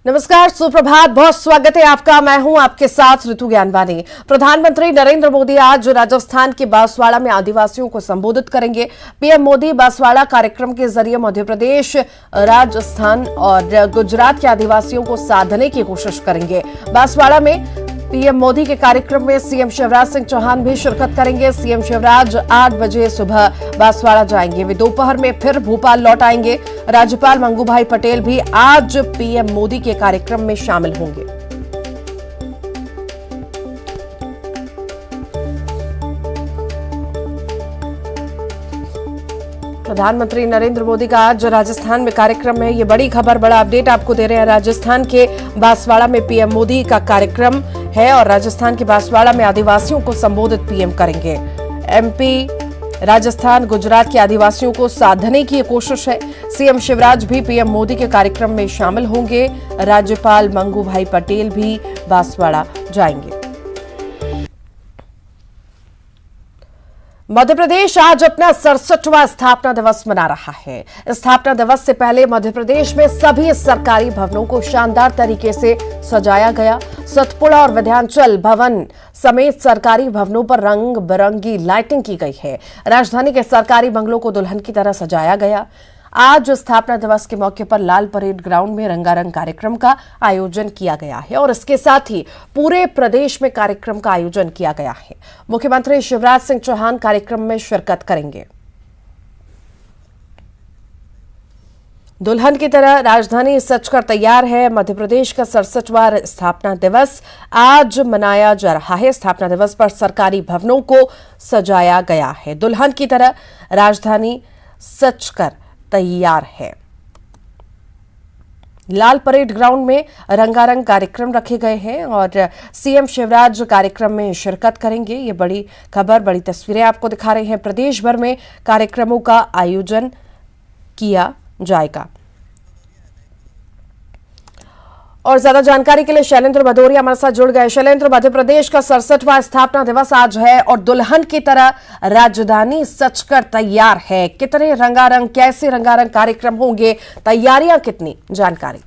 नमस्कार, सुप्रभात, बहुत स्वागत है आपका। मैं हूं आपके साथ ऋतु ज्ञानवानी। प्रधानमंत्री नरेंद्र मोदी आज राजस्थान के बांसवाड़ा में आदिवासियों को संबोधित करेंगे। पीएम मोदी बांसवाड़ा कार्यक्रम के जरिए मध्य प्रदेश, राजस्थान और गुजरात के आदिवासियों को साधने की कोशिश करेंगे। बांसवाड़ा में पीएम मोदी के कार्यक्रम में सीएम शिवराज सिंह चौहान भी शिरकत करेंगे। सीएम शिवराज 8 बजे सुबह बांसवाड़ा जाएंगे। वे दोपहर में फिर भोपाल लौट आएंगे। राज्यपाल मंगूभाई पटेल भी आज पीएम मोदी के कार्यक्रम में शामिल होंगे। प्रधानमंत्री नरेंद्र मोदी का आज राजस्थान में कार्यक्रम है। ये बड़ी खबर, बड़ा अपडेट आपको दे रहे हैं। राजस्थान के बांसवाड़ा में पीएम मोदी का कार्यक्रम है और राजस्थान के बांसवाड़ा में आदिवासियों को संबोधित पीएम करेंगे। एमपी, राजस्थान, गुजरात के आदिवासियों को साधने की कोशिश है। सीएम शिवराज भी पीएम मोदी के कार्यक्रम में शामिल होंगे। राज्यपाल मंगूभाई पटेल भी बांसवाड़ा जाएंगे। मध्य प्रदेश आज अपना 67वां स्थापना दिवस मना रहा है। स्थापना दिवस से पहले मध्य प्रदेश में सभी सरकारी भवनों को शानदार तरीके से सजाया गया। सतपुड़ा और विधानचल भवन समेत सरकारी भवनों पर रंग बिरंगी लाइटिंग की गई है। राजधानी के सरकारी बंगलों को दुल्हन की तरह सजाया गया। आज स्थापना दिवस के मौके पर लाल परेड ग्राउंड में रंगारंग कार्यक्रम का आयोजन किया गया है और इसके साथ ही पूरे प्रदेश में कार्यक्रम का आयोजन किया गया है। मुख्यमंत्री शिवराज सिंह चौहान कार्यक्रम में शिरकत करेंगे। दुल्हन की तरह राजधानी सजकर तैयार है। मध्य प्रदेश का 67वां स्थापना दिवस आज मनाया जा रहा है। स्थापना दिवस पर सरकारी भवनों को सजाया गया है। दुल्हन की तरह राजधानी सजकर तैयार है। लाल परेड ग्राउंड में रंगारंग कार्यक्रम रखे गए हैं और सीएम शिवराज कार्यक्रम में शिरकत करेंगे। ये बड़ी खबर, बड़ी तस्वीरें आपको दिखा रहे हैं। प्रदेश भर में कार्यक्रमों का आयोजन किया जाएगा। और ज्यादा जानकारी के लिए शैलेंद्र भदौरिया हमारे साथ जुड़ गए। शैलेंद्र, मध्य प्रदेश का 67वां स्थापना दिवस आज है और दुल्हन की तरह राजधानी सजकर तैयार है। कितने रंगारंग, कैसे रंगारंग कार्यक्रम होंगे, तैयारियां कितनी, जानकारी?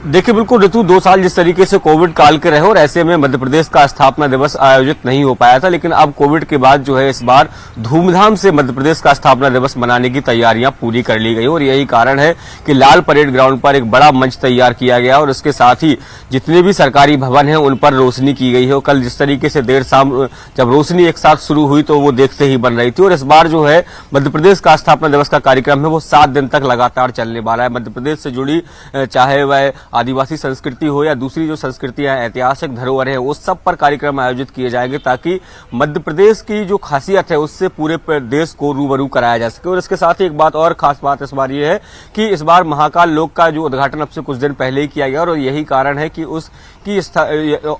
देखिए, बिल्कुल ऋतु, 2 साल जिस तरीके से कोविड काल के रहे और ऐसे में मध्य प्रदेश का स्थापना दिवस आयोजित नहीं हो पाया था, लेकिन अब कोविड के बाद जो है इस बार धूमधाम से मध्य प्रदेश का स्थापना दिवस मनाने की तैयारियां पूरी कर ली गई और यही कारण है कि लाल परेड ग्राउंड पर एक बड़ा मंच तैयार किया गया और उसके साथ ही जितने भी सरकारी भवन हैं उन पर रोशनी की गई है। और कल जिस तरीके से देर शाम जब रोशनी एक साथ शुरू हुई तो वो देखते ही बन रही थी। और इस बार जो है मध्य प्रदेश का स्थापना दिवस का कार्यक्रम है वो 7 दिन तक लगातार चलने वाला है। मध्य प्रदेश से जुड़ी चाहे वह आदिवासी संस्कृति हो या दूसरी जो संस्कृतियां, ऐतिहासिक धरोहर है, उस सब पर कार्यक्रम आयोजित किए जाएंगे ताकि मध्य प्रदेश की जो खासियत है उससे पूरे देश को रूबरू कराया जा सके। और इसके साथ ही एक बात और खास बात इस बार ये है कि इस बार महाकाल लोक का जो उद्घाटन अब से कुछ दिन पहले ही किया गया और यही कारण है कि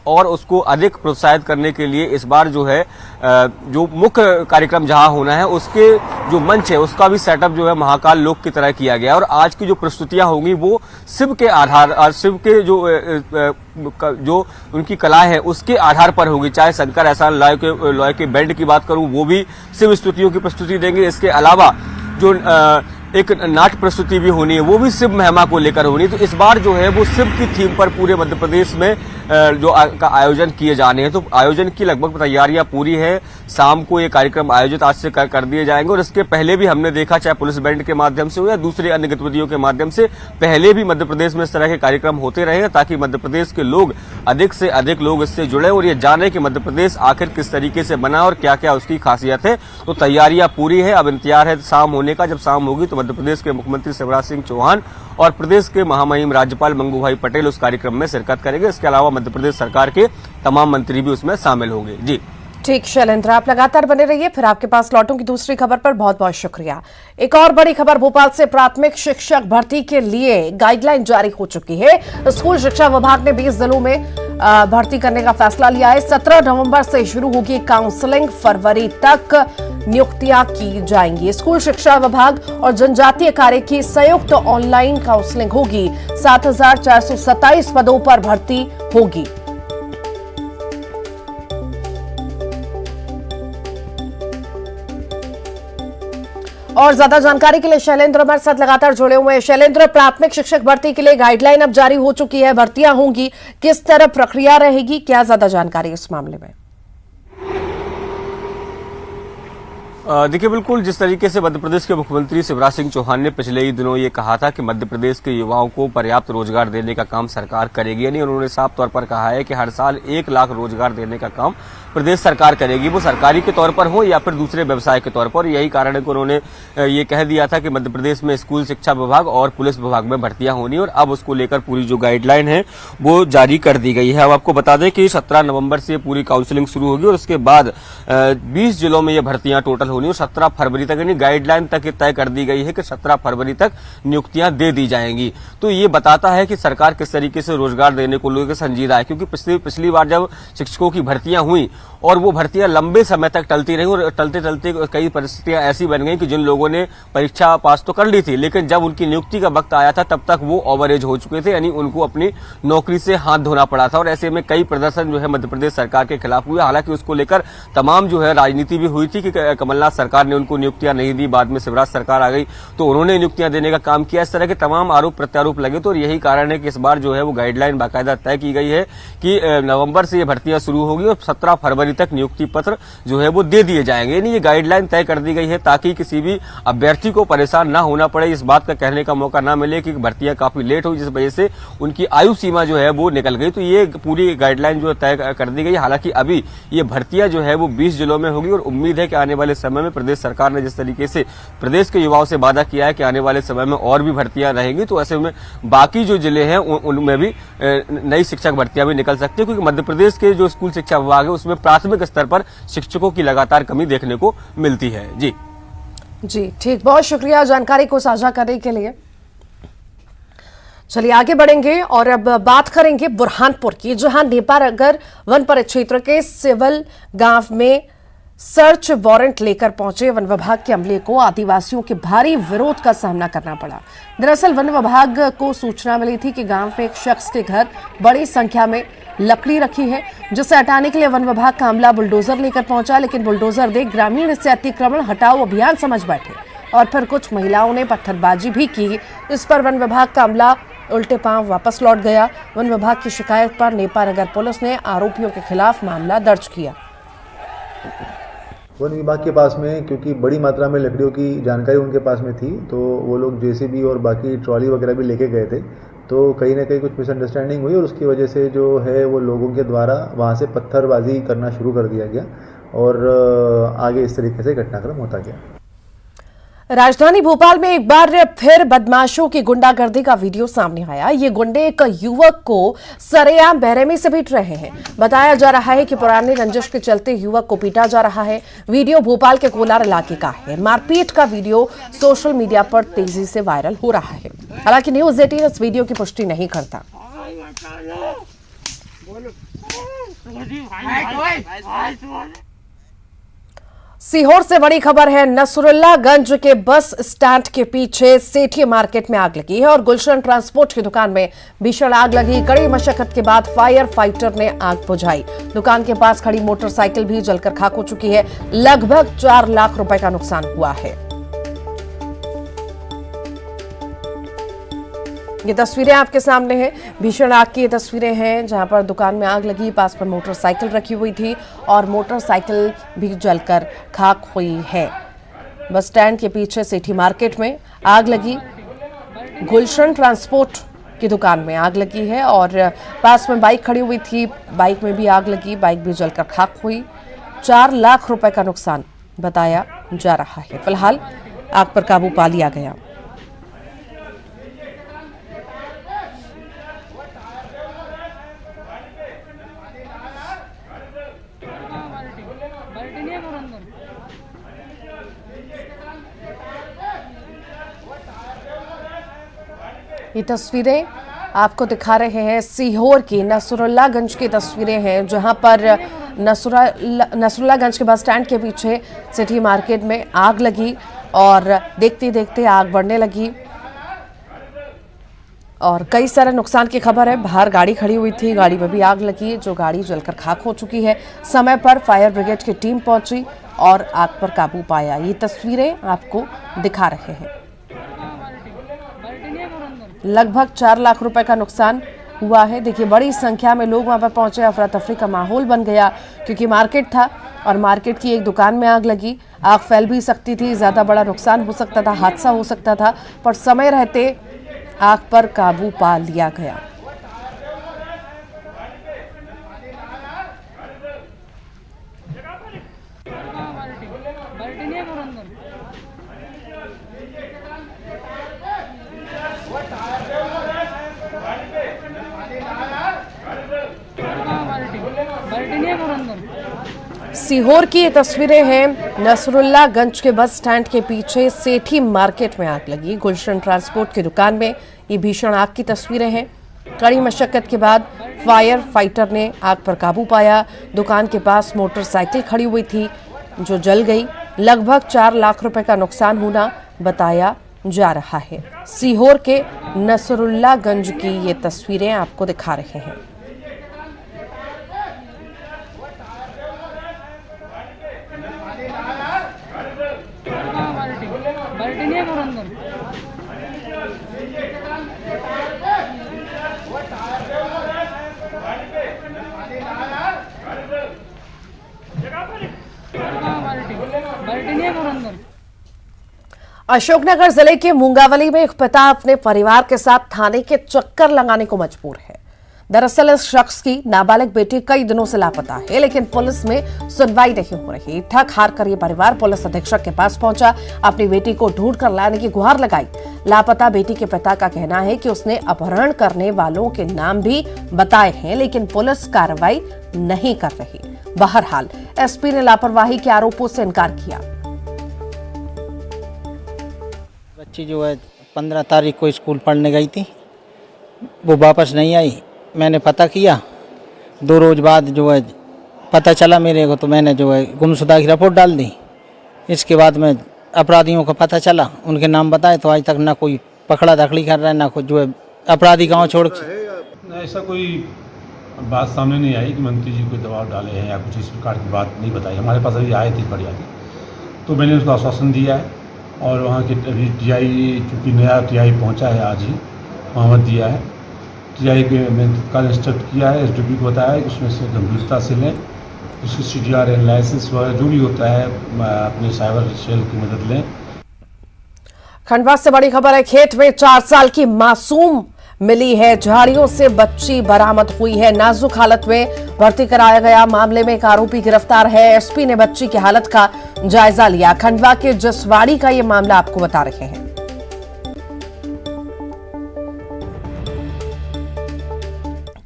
और उसको अधिक प्रोत्साहित करने के लिए इस बार जो है जो मुख्य कार्यक्रम जहां होना है उसके जो मंच है उसका भी सेटअप जो है महाकाल लोक की तरह किया गया। और आज की जो प्रस्तुतियां होंगी वो शिव के आधार और शिव के जो उनकी कला है उसके आधार पर होगी। चाहे शंकर एहसान लॉय के बैंड की बात करूं, वो भी शिव स्तुतियों की प्रस्तुति देंगे। इसके अलावा जो एक नाट्य प्रस्तुति भी होनी है वो भी शिव महिमा को लेकर होनी है। तो इस बार जो है वो शिव की थीम पर पूरे मध्य प्रदेश में जो का आयोजन किए जाने हैं। तो आयोजन की लगभग तैयारियां पूरी है। शाम को ये कार्यक्रम आयोजित आज से कर दिए जाएंगे और इसके पहले भी हमने देखा, चाहे पुलिस बैंड के माध्यम से हो या दूसरे अन्य गतिविधियों के माध्यम से, पहले भी मध्य प्रदेश में इस तरह के कार्यक्रम होते रहे ताकि मध्य प्रदेश के लोग अधिक से अधिक लोग इससे जुड़े और ये जाने कि मध्य प्रदेश आखिर किस तरीके से बना और क्या क्या उसकी खासियत है। तो तैयारियां पूरी है। अब इंतजार है शाम होने का। जब शाम होगी तो मध्य प्रदेश के मुख्यमंत्री शिवराज सिंह चौहान और प्रदेश के महामहिम राज्यपाल मंगूभाई पटेल उस कार्यक्रम में शिरकत करेंगे। इसके अलावा मध्य प्रदेश सरकार के तमाम मंत्री भी उसमें शामिल होंगे। जी ठीक शैलेंद्र, आप लगातार बने रहिए, फिर आपके पास लौटूंगी दूसरी खबर पर। बहुत बहुत शुक्रिया। एक और बड़ी खबर, भोपाल से प्राथमिक शिक्षक भर्ती के लिए गाइडलाइन जारी हो चुकी है। स्कूल शिक्षा विभाग ने 20 जिलों में भर्ती करने का फैसला लिया है। 17 नवंबर से शुरू होगी काउंसलिंग, फरवरी तक नियुक्तियां की जाएंगी। स्कूल शिक्षा विभाग और जनजातीय कार्य की संयुक्त ऑनलाइन काउंसलिंग होगी। 7,427 पदों पर भर्ती होगी। और ज्यादा जानकारी के लिए शैलेंद्र हमारे साथ लगातार जुड़े हुए हैं। शैलेंद्र, प्राथमिक शिक्षक भर्ती के लिए गाइडलाइन अब जारी हो चुकी है, भर्तियां होंगी, किस तरह प्रक्रिया रहेगी, क्या ज्यादा जानकारी इस मामले में? देखिए, बिल्कुल जिस तरीके से मध्य प्रदेश के मुख्यमंत्री शिवराज सिंह चौहान ने पिछले ही दिनों ये कहा था कि मध्य प्रदेश के युवाओं को पर्याप्त रोजगार देने का काम सरकार करेगी, यानी उन्होंने साफ तौर पर कहा है कि हर साल 1 लाख रोजगार देने का काम प्रदेश सरकार करेगी, वो सरकारी के तौर पर हो या फिर दूसरे व्यवसाय के तौर पर। यही कारण है कि उन्होंने ये कह दिया था कि मध्य प्रदेश में स्कूल शिक्षा विभाग और पुलिस विभाग में भर्तियां होनी, और अब उसको लेकर पूरी जो गाइडलाइन है वो जारी कर दी गई है। अब आपको बता दें कि 17 नवंबर से पूरी काउंसलिंग शुरू होगी और उसके बाद 20 जिलों में ये भर्तियां टोटल होनी और 17 फरवरी तक, यानी गाइडलाइन तक तय कर दी गई है कि 17 फरवरी तक नियुक्तियां दे दी जाएंगी। तो ये बताता है कि सरकार किस तरीके से रोजगार देने को लेकर संजीदा है, क्योंकि पिछली बार जब शिक्षकों की भर्तियां हुई और वो भर्तियां लंबे समय तक टलती रही और टलते टलते कई परिस्थितियां ऐसी बन गई कि जिन लोगों ने परीक्षा पास तो कर ली थी, लेकिन जब उनकी नियुक्ति का वक्त आया था तब तक वो ओवरेज हो चुके थे, यानी उनको अपनी नौकरी से हाथ धोना पड़ा था। और ऐसे में कई प्रदर्शन जो है मध्य प्रदेश सरकार के खिलाफ हुए। हालांकि उसको लेकर तमाम जो है राजनीति भी हुई थी कि कमलनाथ सरकार ने उनको नियुक्तियां नहीं दी, बाद में शिवराज सरकार आ गई तो उन्होंने नियुक्तियां देने का काम किया। इस तरह के तमाम आरोप प्रत्यारोप लगे, तो यही कारण है कि इस बार जो है वो गाइडलाइन बाकायदा तय की गई है कि नवंबर से ये भर्तियां शुरू होगी और 17 फरवरी तक नियुक्ति पत्र जो है वो दे दिए जाएंगे। यानी ये गाइडलाइन तय कर दी गई है ताकि किसी भी अभ्यर्थी को परेशान ना होना पड़े, इस बात का कहने का मौका ना मिले कि भर्तियां काफी लेट हुई जिस वजह से उनकी आयु सीमा जो है वो निकल गई। तो ये पूरी गाइडलाइन जो तय कर दी गई। हालांकि अभी ये भर्तियां जो है वो 20 जिलों में होगी और उम्मीद है कि आने वाले समय में प्रदेश सरकार ने जिस तरीके से प्रदेश के युवाओं से वादा किया है कि आने वाले समय में और भी भर्तियां रहेंगी, तो ऐसे में बाकी जो जिले हैं उनमें भी नई शिक्षक भर्तियां भी निकल सकती है, क्योंकि मध्य प्रदेश के जो स्कूल शिक्षा विभाग है उसमें प्राथमिक स्तर पर शिक्षकों की लगातार कमी देखने को मिलती है। जी ठीक, बहुत शुक्रिया जानकारी को साझा करने के लिए। चलिए आगे बढ़ेंगे और अब बात करेंगे बुरहानपुर की, जहां नेपारगर वन परिक्षेत्र के सिविल गांव में सर्च वारंट लेकर पहुंचे वन विभाग के अमले को आदिवासियों के भारी विरोध का सामना करना पड़ा। दरअसल वन विभाग को सूचना मिली थी कि गांव में एक शख्स के घर बड़ी संख्या में लकड़ी रखी है, जिसे हटाने के लिए वन विभाग का अमला बुलडोजर लेकर पहुंचा, लेकिन बुलडोजर देख ग्रामीण इससे अतिक्रमण हटाओ अभियान समझ बैठे और फिर कुछ महिलाओं ने पत्थरबाजी भी की। इस पर वन विभाग का अमला उल्टे पांव वापस लौट गया। वन विभाग की शिकायत पर नेपारगर पुलिस ने आरोपियों के खिलाफ मामला दर्ज किया। वन विभाग के पास में क्योंकि बड़ी मात्रा में लकड़ियों की जानकारी उनके पास में थी, तो वो लोग जेसीबी और बाकी ट्रॉली वगैरह भी लेके गए थे, तो कहीं ना कहीं कुछ मिसअंडरस्टैंडिंग हुई और उसकी वजह से जो है वो लोगों के द्वारा वहाँ से पत्थरबाजी करना शुरू कर दिया गया और आगे इस तरीके से घटनाक्रम होता गया। राजधानी भोपाल में एक बार फिर बदमाशों की गुंडागर्दी का वीडियो सामने आया। ये गुंडे एक युवक को सरेआम बेरहमी से पीट रहे हैं। बताया जा रहा है कि पुरानी रंजिश के चलते युवक को पीटा जा रहा है। वीडियो भोपाल के कोलार इलाके का है। मारपीट का वीडियो सोशल मीडिया पर तेजी से वायरल हो रहा है। हालांकि न्यूज 18 इस वीडियो की पुष्टि नहीं करता। सीहोर से बड़ी खबर है। नसरुल्लागंज के बस स्टैंड के पीछे सेठी मार्केट में आग लगी है और गुलशन ट्रांसपोर्ट की दुकान में भीषण आग लगी। कड़ी मशक्कत के बाद फायर फाइटर ने आग बुझाई। दुकान के पास खड़ी मोटरसाइकिल भी जलकर खाक हो चुकी है। लगभग 4 लाख रुपए का नुकसान हुआ है। ये तस्वीरें आपके सामने हैं। भीषण आग की ये तस्वीरें हैं जहां पर दुकान में आग लगी, पास पर मोटरसाइकिल रखी हुई थी और मोटरसाइकिल भी जलकर खाक हुई है। बस स्टैंड के पीछे सेठी मार्केट में आग लगी। गुलशन ट्रांसपोर्ट की दुकान में आग लगी है और पास में बाइक खड़ी हुई थी, बाइक में भी आग लगी, बाइक भी जलकर खाक हुई। 4 लाख रुपए का नुकसान बताया जा रहा है। फिलहाल आग पर काबू पा लिया गया। ये तस्वीरें आपको दिखा रहे हैं सीहोर की नसरुल्लागंज की तस्वीरें हैं, जहां पर नसरुल्लागंज के बस स्टैंड के पीछे सिटी मार्केट में आग लगी और देखते देखते आग बढ़ने लगी और कई सारे नुकसान की खबर है। बाहर गाड़ी खड़ी हुई थी, गाड़ी में भी आग लगी, जो गाड़ी जलकर खाक हो चुकी है। समय पर फायर ब्रिगेड की टीम पहुंची, और आग पर काबू पाया। ये तस्वीरें आपको दिखा रहे हैं। लगभग 4 लाख रुपए का नुकसान हुआ है। देखिए, बड़ी संख्या में लोग वहां पर पहुंचे, अफरा तफरी का माहौल बन गया क्योंकि मार्केट था और मार्केट की एक दुकान में आग लगी। आग फैल भी सकती थी, ज्यादा बड़ा नुकसान हो सकता था, हादसा हो सकता था, पर समय रहते आग पर काबू पा लिया गया। सीहोर की ये तस्वीरें हैं। नसरुल्लागंज के बस स्टैंड के पीछे सेठी मार्केट में आग लगी। गुलशन ट्रांसपोर्ट की दुकान में ये भीषण आग की तस्वीरें हैं। कड़ी मशक्कत के बाद फायर फाइटर ने आग पर काबू पाया। दुकान के पास मोटरसाइकिल खड़ी हुई थी जो जल गई। लगभग 4 लाख रुपए का नुकसान होना बताया जा रहा है। सीहोर के नसरुल्लागंज की ये तस्वीरें आपको दिखा रहे हैं। अशोकनगर जिले के मुंगावली में एक पिता अपने परिवार के साथ थाने के चक्कर लगाने को मजबूर है। दरअसल इस शख्स की नाबालिग बेटी कई दिनों से लापता है, लेकिन पुलिस में सुनवाई नहीं हो रही। थक हार कर ये परिवार पुलिस अधीक्षक के पास पहुंचा, अपनी बेटी को ढूंढ कर लाने की गुहार लगाई। लापता बेटी के पिता का कहना है कि उसने अपहरण करने वालों के नाम भी बताए हैं, लेकिन पुलिस कार्रवाई नहीं कर रही। बहरहाल एसपी ने लापरवाही के आरोपों से इनकार किया। बच्ची जो है 15 तारीख को स्कूल पढ़ने गई थी, वो वापस नहीं आई। मैंने पता किया, 2 रोज बाद जो है पता चला मेरे को, तो मैंने जो है गुमशुदा की रिपोर्ट डाल दी। इसके बाद में अपराधियों का पता चला, उनके नाम बताए, तो आज तक ना कोई पकड़ा दखड़ी कर रहा है, ना कोई जो है अपराधी गाँव छोड़ के। ऐसा कोई बात सामने नहीं आई कि मंत्री जी कोई दबाव डाले हैं या कुछ इस प्रकार की बात नहीं बताई। हमारे पास अभी आए थे बढ़िया, तो मैंने उसको आश्वासन दिया है। और वहाँ के अभी टीआई, चूँकि नया टीआई पहुँचा है आज ही, मोहम्मद दिया है, टीआई को मैंने तत्काल इंस्ट्रक्ट किया है, एसडीपी को बताया है कि उसमें से गंभीरता से लें, उसकी सीडीआर लाइसेंस वगैरह जो भी होता है अपने साइबर सेल की मदद लें। खंडवा से बड़ी खबर है। खेत में 4 साल की मासूम मिली है। झाड़ियों से बच्ची बरामद हुई है। नाजुक हालत में भर्ती कराया गया। मामले में एक आरोपी गिरफ्तार है। एसपी ने बच्ची की हालत का जायजा लिया। खंडवा के जसवाड़ी का ये मामला आपको बता रहे हैं।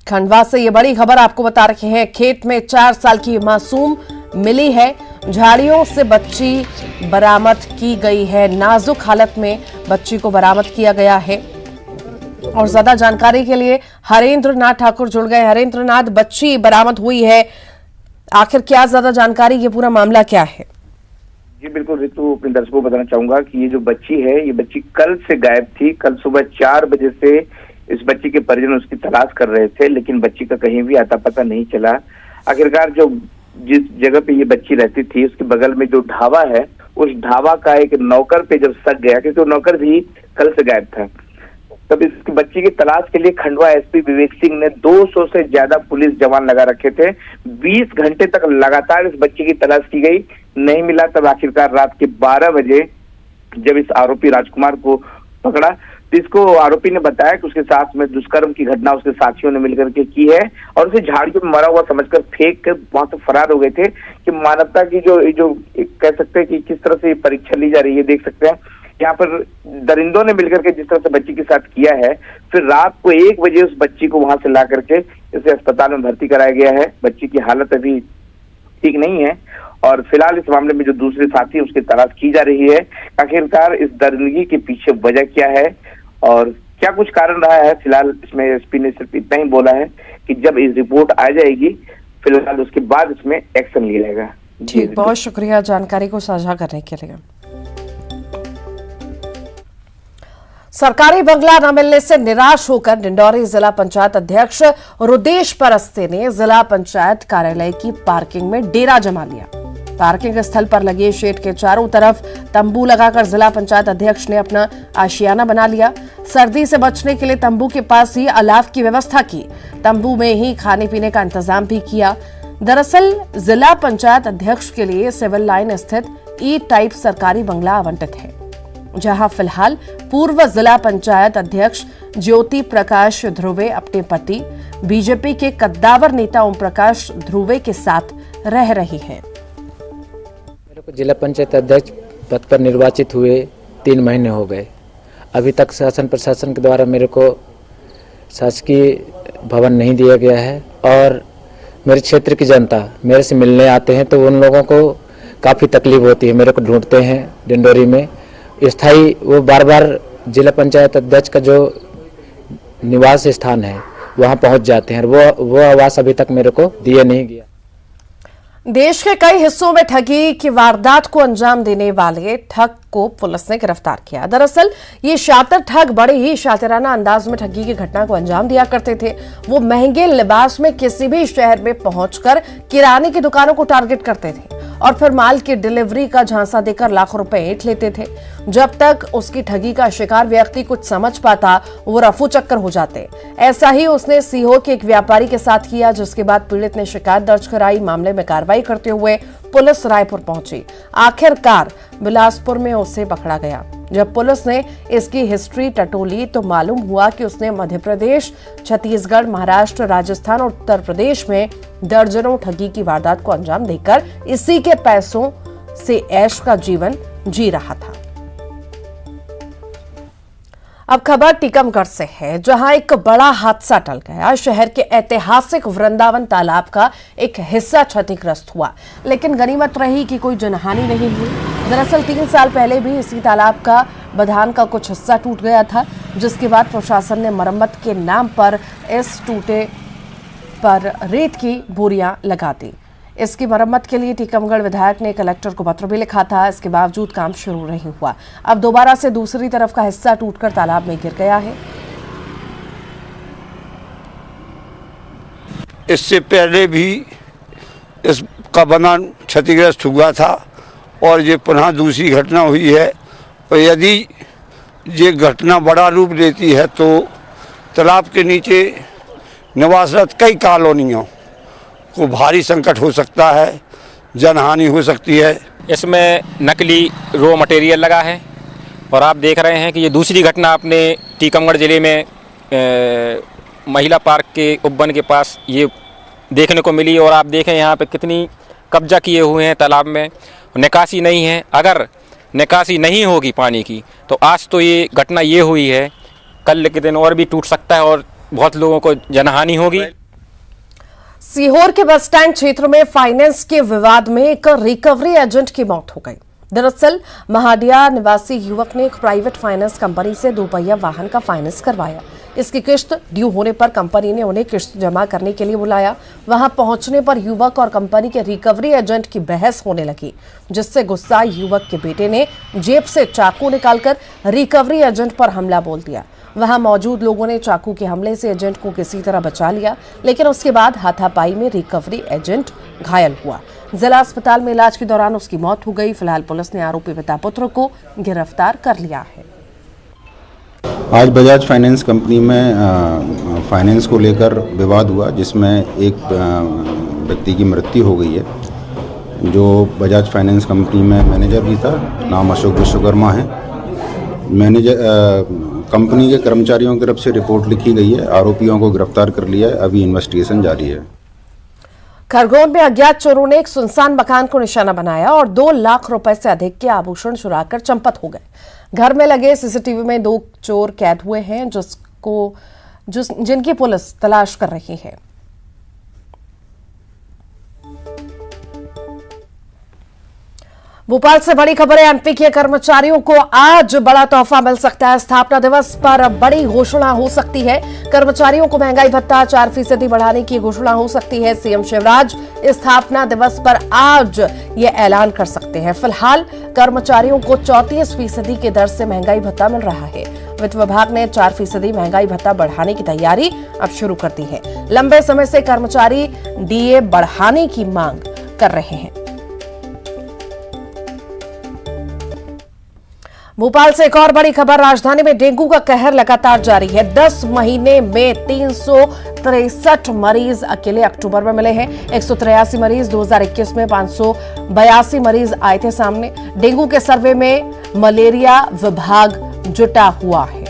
खंडवा से ये बड़ी खबर आपको बता रहे हैं। खेत में 4 साल की मासूम मिली है। झाड़ियों से बच्ची बरामद की गई है। नाजुक हालत में बच्ची को बरामद किया गया है। और ज्यादा जानकारी के लिए हरेंद्र नाथ ठाकुर जुड़ गए। हरेंद्र नाथ, बच्ची बरामद हुई है, आखिर क्या ज्यादा जानकारी, ये पूरा मामला क्या है? जी बिल्कुल ऋतु, अपने दर्शकों को बताना चाहूंगा कि ये जो बच्ची है, ये बच्ची कल से गायब थी। कल सुबह 4 बजे से इस बच्ची के परिजन उसकी तलाश कर रहे थे, लेकिन बच्ची का कहीं भी आता पता नहीं चला। आखिरकार जो जिस जगह पे ये बच्ची रहती थी, उसके बगल में जो ढाबा है, उस ढाबा का एक नौकर पे जब शक गया, क्योंकि वो नौकर भी कल से गायब था, तब इस बच्ची की तलाश के लिए खंडवा एसपी विवेक सिंह ने 200 से ज्यादा पुलिस जवान लगा रखे थे। 20 घंटे तक लगातार इस बच्ची की तलाश की गई, नहीं मिला। तब आखिरकार रात के 12 बजे जब इस आरोपी राजकुमार को पकड़ा, तो इसको आरोपी ने बताया कि उसके साथ में दुष्कर्म की घटना उसके साथियों ने मिलकर के की है और उसे झाड़ियों में मरा हुआ समझकर फेंक कर वहां से फरार हो गए थे। कि मानवता की जो कह सकते हैं कि किस तरह से परीक्षा ली जा रही है, देख सकते हैं यहाँ पर दरिंदों ने मिलकर के जिस तरह से बच्ची के साथ किया है। फिर रात को 1 बजे उस बच्ची को वहां से ला करके इसे अस्पताल में भर्ती कराया गया है। बच्ची की हालत अभी ठीक नहीं है और फिलहाल इस मामले में जो दूसरे साथी उसकी तलाश की जा रही है। आखिरकार इस दरिंदगी के पीछे वजह क्या है और क्या कुछ कारण रहा है, फिलहाल इसमें एसपी ने सिर्फ इतना ही बोला है कि जब इस रिपोर्ट आ जाएगी, फिलहाल उसके बाद इसमें एक्शन लिया जाएगा। ठीक, बहुत शुक्रिया जानकारी को साझा करने के लिए। सरकारी बंगला न मिलने से निराश होकर डिंडौरी जिला पंचायत अध्यक्ष रुदेश परस्ते ने जिला पंचायत कार्यालय की पार्किंग में डेरा जमा लिया। पार्किंग स्थल पर लगे शेड के चारों तरफ तंबू लगाकर जिला पंचायत अध्यक्ष ने अपना आशियाना बना लिया। सर्दी से बचने के लिए तंबू के पास ही अलाव की व्यवस्था की। तंबू में ही खाने पीने का इंतजाम भी किया। दरअसल जिला पंचायत अध्यक्ष के लिए सिविल लाइन स्थित ई टाइप सरकारी बंगला आवंटित है, जहां फिलहाल पूर्व जिला पंचायत अध्यक्ष ज्योति प्रकाश ध्रुवे अपने पति बीजेपी के कद्दावर नेता ओम प्रकाश ध्रुवे के साथ रह रही हैं। मेरे को जिला पंचायत अध्यक्ष पद पर निर्वाचित हुए 3 महीने हो गए। अभी तक शासन प्रशासन के द्वारा मेरे को शासकीय भवन नहीं दिया गया है और मेरे क्षेत्र की जनता मेरे से मिलने आते हैं तो उन लोगों को काफ़ी तकलीफ होती है। मेरे को ढूंढते हैं डिंडोरी में स्थायी, वो बार बार जिला पंचायत अध्यक्ष का जो निवास स्थान है वहाँ पहुँच जाते हैं। वो आवास अभी तक मेरे को दिया नहीं गया। देश के कई हिस्सों में ठगी की वारदात को अंजाम देने वाले ठग को पुलिस ने गिरफ्तार किया। दरअसल ये शातिर ठग बड़े ही शातिराना अंदाज में ठगी की घटना को अंजाम दिया करते थे। वो महंगे लिबास में किसी भी शहर में पहुंचकर किराने की दुकानों को टारगेट करते थे और फिर माल की डिलीवरी का झांसा देकर लाखों रुपए ऐंठ लेते थे। जब तक उसकी ठगी का शिकार व्यक्ति कुछ समझ पाता, वो रफू चक्कर हो जाते। ऐसा ही उसने सीहोर के एक व्यापारी के साथ किया, जिसके बाद पीड़ित ने शिकायत दर्ज कराई। मामले में कार्रवाई करते हुए पुलिस रायपुर पहुंची। आखिरकार बिलासपुर में उसे पकड़ा गया। जब पुलिस ने इसकी हिस्ट्री टटोली तो मालूम हुआ कि उसने मध्य प्रदेश, छत्तीसगढ़, महाराष्ट्र, राजस्थान और उत्तर प्रदेश में दर्जनों ठगी की वारदात को अंजाम देकर इसी के पैसों से ऐश का जीवन जी रहा था। अब खबर टीकमगढ़ से है, जहां एक बड़ा हादसा टल गया। शहर के ऐतिहासिक वृंदावन तालाब का एक हिस्सा क्षतिग्रस्त हुआ, लेकिन गनीमत रही कि कोई जनहानि नहीं हुई। दरअसल 3 साल पहले भी इसी तालाब का बधान का कुछ हिस्सा टूट गया था, जिसके बाद प्रशासन ने मरम्मत के नाम पर इस टूटे पर रेत की बोरियां लगा दी। इसकी मरम्मत के लिए टीकमगढ़ विधायक ने कलेक्टर को पत्र भी लिखा था। इसके बावजूद काम शुरू नहीं हुआ। अब दोबारा से दूसरी तरफ का हिस्सा टूटकर तालाब में गिर गया है। इससे पहले भी इसका बंधन क्षतिग्रस्त हुआ था और ये पुनः दूसरी घटना हुई है। और यदि ये घटना बड़ा रूप लेती है तो तालाब के नीचे निवासरत कई कॉलोनियों को भारी संकट हो सकता है, जनहानि हो सकती है। इसमें नकली रॉ मटेरियल लगा है और आप देख रहे हैं कि ये दूसरी घटना अपने टीकमगढ़ ज़िले में महिला पार्क के उपवन के पास ये देखने को मिली। और आप देखें यहाँ पे कितनी कब्जा किए हुए हैं तालाब में, निकासी नहीं है। अगर निकासी नहीं होगी पानी की तो आज तो ये घटना ये हुई है, कल के दिन और भी टूट सकता है और बहुत लोगों को जनहानि होगी। सीहोर के बस स्टैंड क्षेत्र में फाइनेंस के विवाद में एक रिकवरी एजेंट की मौत हो गई। दरअसल महाडिया निवासी युवक ने एक प्राइवेट फाइनेंस कंपनी से 2 पहिया वाहन का फाइनेंस करवाया। इसकी किस्त ड्यू होने पर कंपनी ने उन्हें किस्त जमा करने के लिए बुलाया। वहां पहुंचने पर युवक और कंपनी के रिकवरी एजेंट की बहस होने लगी, जिससे गुस्सा युवक के बेटे ने जेब से चाकू निकालकर रिकवरी एजेंट पर हमला बोल दिया। वहां मौजूद लोगों ने चाकू के हमले से एजेंट को किसी तरह बचा लिया, लेकिन उसके बाद हाथापाई में रिकवरी एजेंट घायल हुआ। जिला अस्पताल में इलाज के दौरान उसकी मौत हो गई। फिलहाल पुलिस ने आरोपी पिता पुत्र को गिरफ्तार कर लिया है। आज बजाज फाइनेंस कंपनी में फाइनेंस को लेकर विवाद हुआ, जिसमें एक व्यक्ति की मृत्यु हो गई है, जो बजाज फाइनेंस कंपनी में मैनेजर भी था। नाम अशोक विश्वकर्मा है। मैनेजर कंपनी के कर्मचारियों की तरफ से रिपोर्ट लिखी गई है, आरोपियों को गिरफ्तार कर लिया है। अभी इन्वेस्टिगेशन जारी है। खरगोन में अज्ञात चोरों ने एक सुनसान मकान को निशाना बनाया और 2 लाख रुपए से अधिक के आभूषण चुराकर चंपत हो गए। घर में लगे सीसीटीवी में 2 चोर कैद हुए हैं, जिनकी पुलिस तलाश कर रही है। भोपाल से बड़ी खबर है। एमपी के कर्मचारियों को आज बड़ा तोहफा मिल सकता है। स्थापना दिवस पर बड़ी घोषणा हो सकती है। कर्मचारियों को महंगाई भत्ता 4% बढ़ाने की घोषणा हो सकती है। सीएम शिवराज स्थापना दिवस पर आज ये ऐलान कर सकते हैं। फिलहाल कर्मचारियों को 34% की दर से महंगाई भत्ता मिल रहा है। वित्त विभाग ने 4% महंगाई भत्ता बढ़ाने की तैयारी अब शुरू कर दी है। लंबे समय से कर्मचारी डीए बढ़ाने की मांग कर रहे हैं। भोपाल से एक और बड़ी खबर। राजधानी में डेंगू का कहर लगातार जारी है। 10 महीने में 363 मरीज अकेले अक्टूबर में मिले हैं। 183 मरीज 2021 में, 582 मरीज आए थे सामने। डेंगू के सर्वे में मलेरिया विभाग जुटा हुआ है।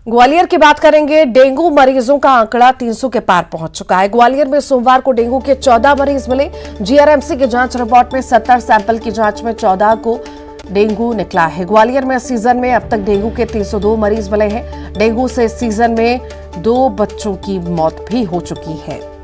ग्वालियर की बात करेंगे। डेंगू मरीजों का आंकड़ा 300 के पार पहुंच चुका है। ग्वालियर में सोमवार को डेंगू के 14 मरीज मिले। जीआरएमसी की जांच रिपोर्ट में 70 सैंपल की जांच में 14 को डेंगू निकला है। ग्वालियर में सीजन में अब तक डेंगू के 302 मरीज मिले हैं। डेंगू से सीजन में 2 बच्चों की मौत भी हो चुकी है।